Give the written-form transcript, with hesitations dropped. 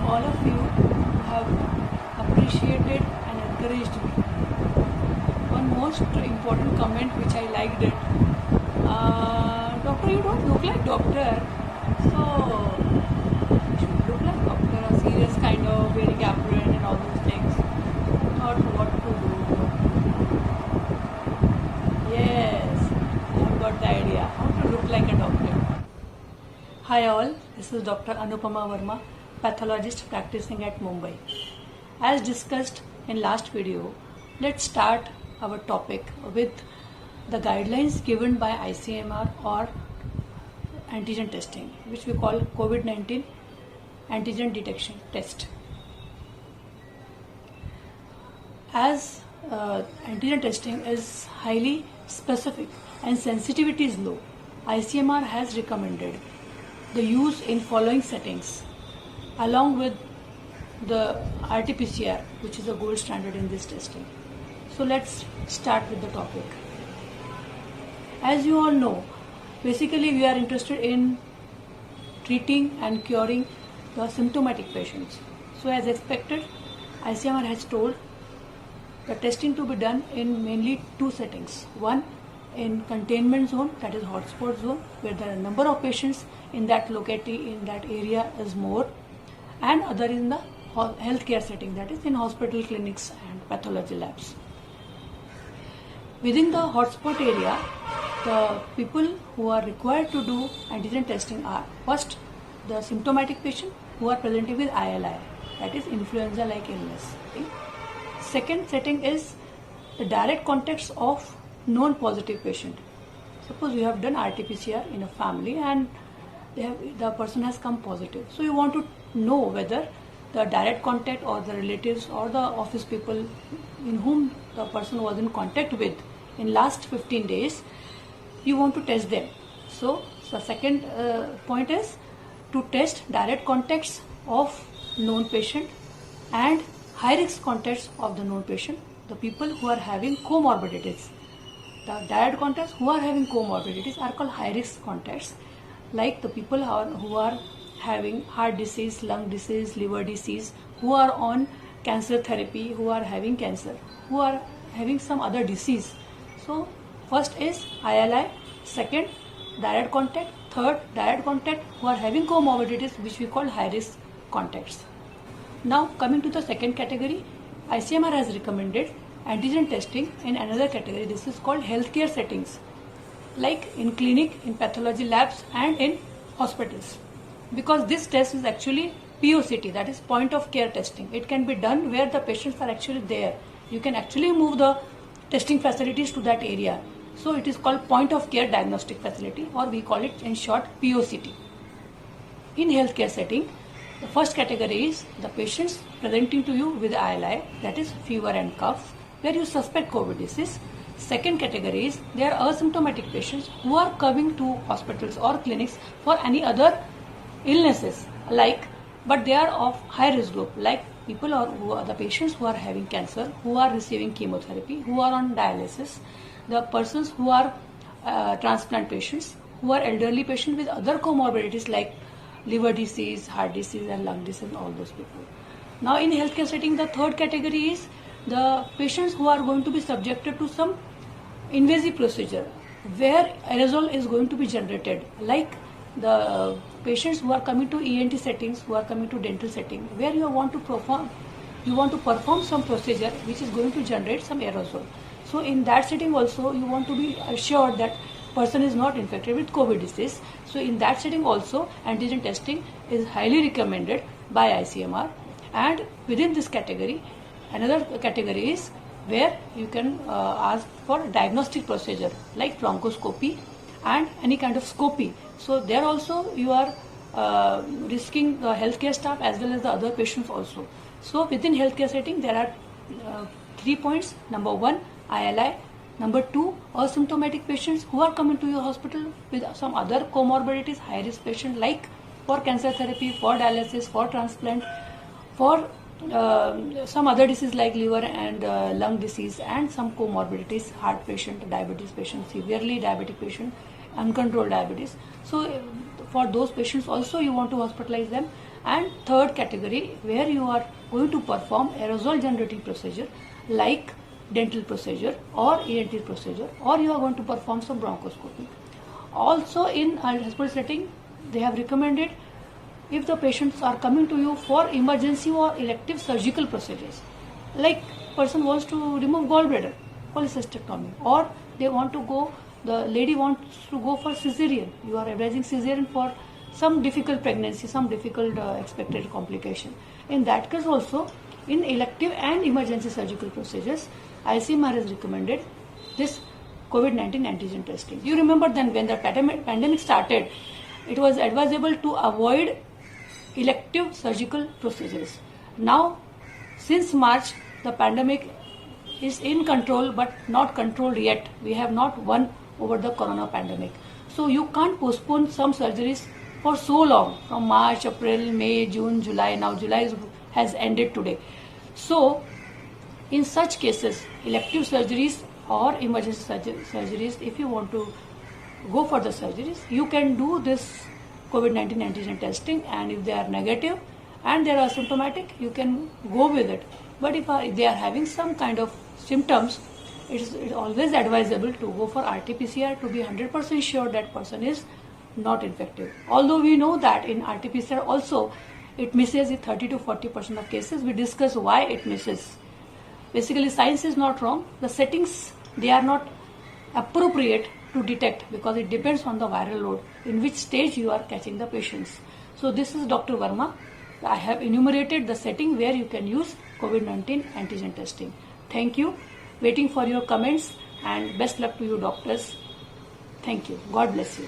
all of you have appreciated and encouraged me. One most important comment which I liked it. Doctor, you don't look like doctor. So you should look like doctor, a serious kind of wearing apron and all those things. Thought what to do. Yes, I have got the idea how to look like a doctor. Hi all, this is Dr. Anupama Verma, pathologist practicing at Mumbai. As discussed in last video, let's start our topic with the guidelines given by ICMR or antigen testing, which we call COVID-19 antigen detection test. As antigen testing is highly specific and sensitivity is low, ICMR has recommended the use in following settings along with the RT-PCR, which is a gold standard in this testing. So let's start with the topic. As you all know, basically we are interested in treating and curing the symptomatic patients. So as expected, ICMR has told the testing to be done in mainly two settings. One, in containment zone, that is hotspot zone, where the number of patients in that locality, in that area is more, and other in the healthcare setting, that is in hospital, clinics and pathology labs. Within the hotspot area, the people who are required to do antigen testing are first the symptomatic patient who are presenting with ILI, that is influenza-like illness. Okay? Second setting is the direct contacts of known positive patient. Suppose you have done RT-PCR in a family and the person has come positive. So you want to know whether the direct contact or the relatives or the office people in whom the person was in contact with in last 15 days, you want to test them. So the second point is to test direct contacts of known patient and high risk contacts of the known patient, the people who are having comorbidities. The direct contacts who are having comorbidities are called high risk contacts, like the people who are having heart disease, lung disease, liver disease, who are on cancer therapy, who are having cancer, who are having some other disease. So first is ILI, second direct contact, third direct contact who are having comorbidities, which we call high risk contacts. Now coming to the second category, ICMR has recommended antigen testing in another category. This is called healthcare settings, like in clinic, in pathology labs and in hospitals. Because this test is actually POCT, that is point of care testing. It can be done where the patients are actually there. You can actually move the testing facilities to that area. So it is called point of care diagnostic facility, or we call it in short POCT. In healthcare setting, the first category is the patients presenting to you with ILI, that is fever and cough, where you suspect COVID disease. Second category is they are asymptomatic patients who are coming to hospitals or clinics for any other illnesses, but they are of high risk group, like people who are the patients who are having cancer, who are receiving chemotherapy, who are on dialysis, the persons who are transplant patients, who are elderly patients with other comorbidities like liver disease, heart disease and lung disease, all those people. Now in healthcare setting, the third category is the patients who are going to be subjected to some invasive procedure where aerosol is going to be generated, like the patients who are coming to ENT settings, who are coming to dental setting, where you want to perform some procedure which is going to generate some aerosol. So in that setting also you want to be assured that person is not infected with COVID disease. So in that setting also antigen testing is highly recommended by ICMR. And within this category, another category is where you can ask for diagnostic procedure like bronchoscopy and any kind of scopy. So there also you are risking the healthcare staff as well as the other patients also. So within healthcare setting there are 3 points. Number 1, ILI. Number 2, asymptomatic patients who are coming to your hospital with some other comorbidities, high risk patient, like for cancer therapy, for dialysis, for transplant, for some other disease like liver and lung disease, and some comorbidities, heart patient, diabetes patient, severely diabetic patient, uncontrolled diabetes. So for those patients also you want to hospitalize them And third category, where you are going to perform aerosol generating procedure like dental procedure or ENT procedure, or you are going to perform some bronchoscopy. Also in hospital setting, they have recommended, if the patients are coming to you for emergency or elective surgical procedures, like person wants to remove gallbladder, cholecystectomy, or they want to go, the lady wants to go for cesarean, you are advising cesarean for some difficult pregnancy, some difficult expected complication. In that case also, in elective and emergency surgical procedures, ICMR has recommended this COVID-19 antigen testing. You remember then when the pandemic started, it was advisable to avoid elective surgical procedures. Now, since March, the pandemic is in control but not controlled yet. We have not won over the corona pandemic. So you can't postpone some surgeries for so long, from March, April, May, June, July. Now July has ended today. So in such cases, elective surgeries or emergency surgeries, if you want to go for the surgeries, you can do this COVID-19 antigen testing, and if they are negative and they are asymptomatic, you can go with it. But if they are having some kind of symptoms, it is always advisable to go for RT-PCR to be 100% sure that person is not infected. Although we know that in RT-PCR also it misses in 30 to 40% of cases. We discuss why it misses. Basically, science is not wrong. The settings, they are not appropriate to detect, because it depends on the viral load, in which stage you are catching the patients. So this is Dr. Verma. I have enumerated the setting where you can use COVID-19 antigen testing. Thank you. Waiting for your comments, and best luck to you doctors. Thank you. God bless you.